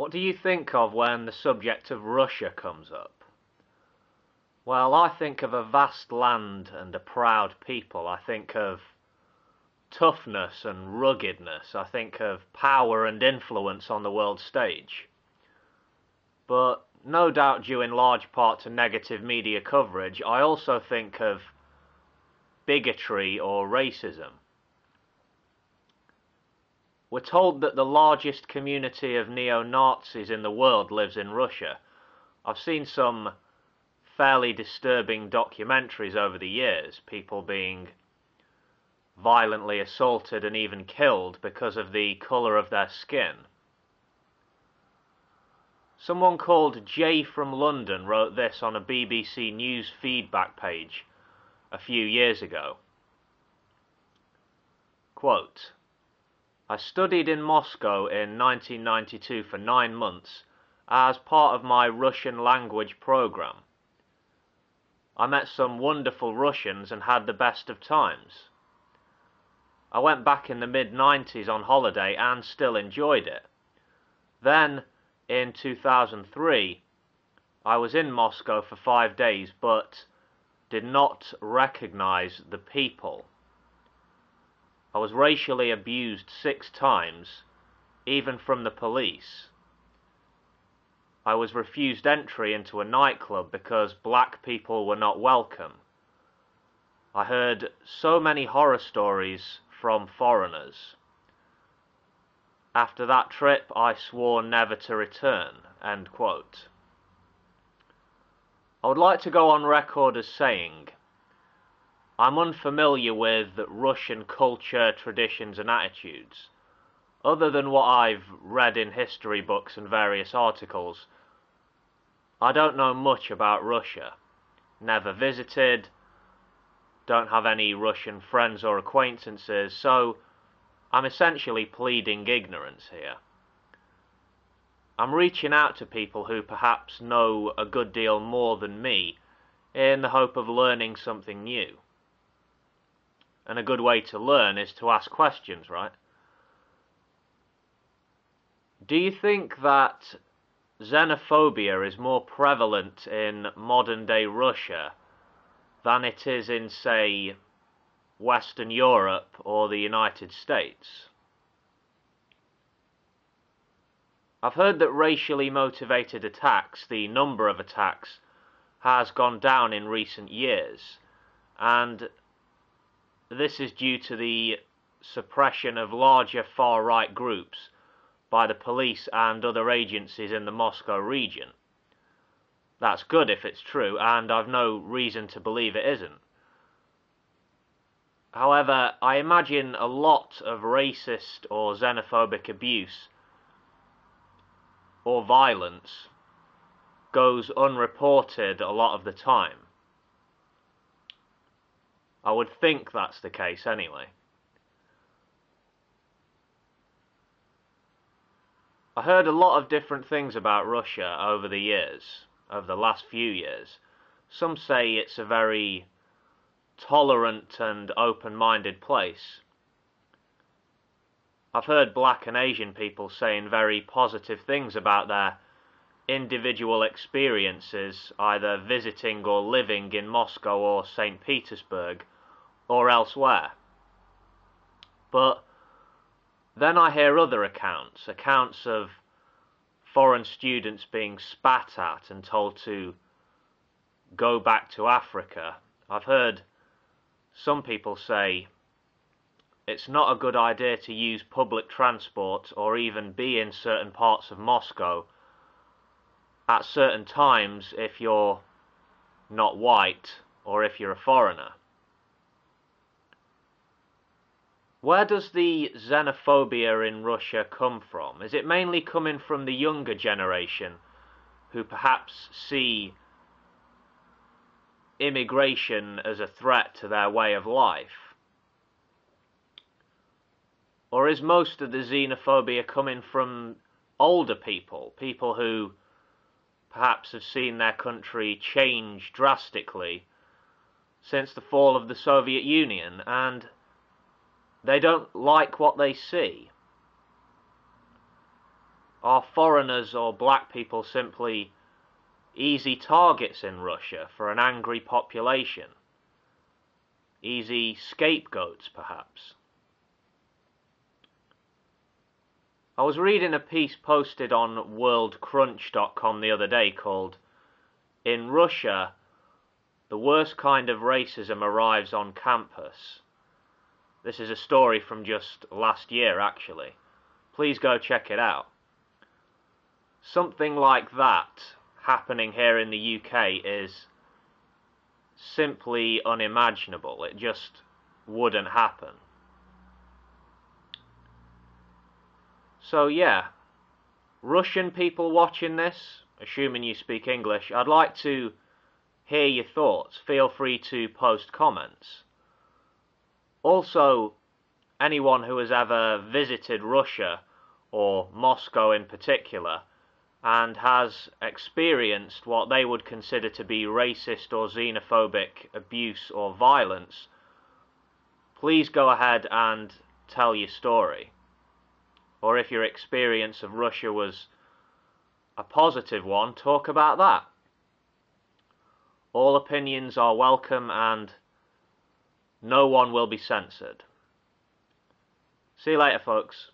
What do you think of when the subject of Russia comes up? Well, I think of a vast land and a proud people. I think of toughness and ruggedness. I think of power and influence on the world stage. But no doubt due in large part to negative media coverage, I also think of bigotry or racism. We're told that the largest community of neo-Nazis in the world lives in Russia. I've seen some fairly disturbing documentaries over the years, people being violently assaulted and even killed because of the colour of their skin. Someone called Jay from London wrote this on a BBC News feedback page a few years ago. Quote, I studied in Moscow in 1992 for 9 months as part of my Russian language program. I met some wonderful Russians and had the best of times. I went back in the mid-90s on holiday and still enjoyed it. Then, in 2003, I was in Moscow for 5 days but did not recognize the people. I was racially abused 6 times, even from the police. I was refused entry into a nightclub because black people were not welcome. I heard so many horror stories from foreigners. After that trip, I swore never to return. End quote. I would like to go on record as saying, I'm unfamiliar with Russian culture, traditions, and attitudes. Other than what I've read in history books and various articles, I don't know much about Russia. Never visited, don't have any Russian friends or acquaintances, so I'm essentially pleading ignorance here. I'm reaching out to people who perhaps know a good deal more than me in the hope of learning something new. And a good way to learn is to ask questions, right? Do you think that xenophobia is more prevalent in modern-day Russia than it is in, say, Western Europe or the United States? I've heard that racially motivated attacks, the number of attacks, has gone down in recent years, and this is due to the suppression of larger far-right groups by the police and other agencies in the Moscow region. That's good if it's true, and I've no reason to believe it isn't. However, I imagine a lot of racist or xenophobic abuse or violence goes unreported a lot of the time. I would think that's the case anyway. I heard a lot of different things about Russia over the years, over the last few years. Some say it's a very tolerant and open-minded place. I've heard black and Asian people saying very positive things about their individual experiences, either visiting or living in Moscow or St. Petersburg or elsewhere. But then I hear other accounts of foreign students being spat at and told to go back to Africa. I've heard some people say it's not a good idea to use public transport or even be in certain parts of Moscow at certain times if you're not white or if you're a foreigner. Where does the xenophobia in Russia come from? Is it mainly coming from the younger generation who perhaps see immigration as a threat to their way of life? Or is most of the xenophobia coming from older people, people who perhaps have seen their country change drastically since the fall of the Soviet Union, and they don't like what they see? Are foreigners or black people simply easy targets in Russia for an angry population? Easy scapegoats, perhaps? I was reading a piece posted on worldcrunch.com the other day called "In Russia, the worst kind of racism arrives on campus." This is a story from just last year, actually. Please go check it out. Something like that happening here in the UK is simply unimaginable. It just wouldn't happen. So yeah, Russian people watching this, assuming you speak English, I'd like to hear your thoughts. Feel free to post comments. Also, anyone who has ever visited Russia, or Moscow in particular, and has experienced what they would consider to be racist or xenophobic abuse or violence, please go ahead and tell your story. Or if your experience of Russia was a positive one, talk about that. All opinions are welcome and no one will be censored. See you later, folks.